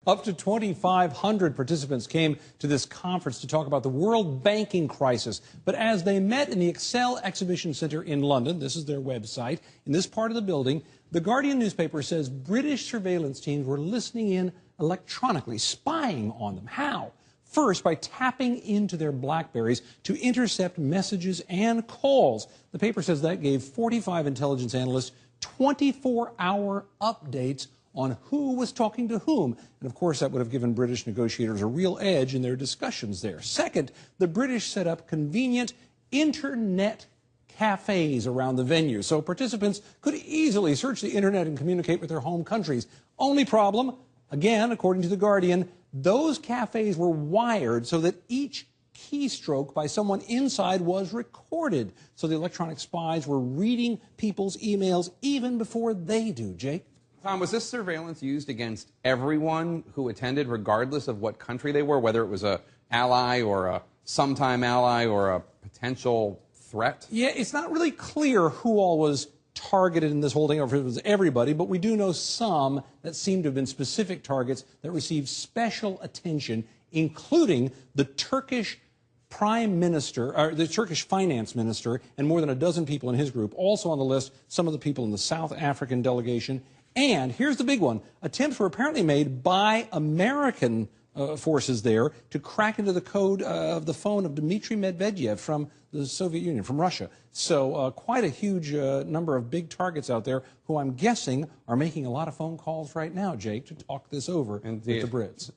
Up to 2,500 participants came to this conference to talk about the world banking crisis. But as they met in the Excel Exhibition Centre in London, this is their website, in this part of the building, the Guardian newspaper says British surveillance teams were listening in electronically, spying on them. How? First, by tapping into their BlackBerries to intercept messages and calls. The paper says that gave 45 intelligence analysts 24-hour updates on who was talking to whom. And of course, that would have given British negotiators a real edge in their discussions there. Second, the British set up convenient internet cafes around the venue, so participants could easily search the internet and communicate with their home countries. Only problem, again, according to The Guardian, those cafes were wired so that each keystroke by someone inside was recorded. So the electronic spies were reading people's emails even before they do. Jake? Tom, was this surveillance used against everyone who attended, regardless of what country they were, whether it was an ally or a sometime ally or a potential threat? Yeah, it's not really clear who all was targeted in this whole thing, or if it was everybody, but we do know some that seem to have been specific targets that received special attention, including the Turkish Prime Minister, or the Turkish Finance Minister, and more than a dozen people in his group. Also on the list, some of the people in the South African delegation. And here's the big one. Attempts were apparently made by American forces there to crack into the code of the phone of Dmitry Medvedev from the Soviet Union, from Russia. So quite a huge number of big targets out there who I'm guessing are making a lot of phone calls right now, Jake, to talk this over with the Brits.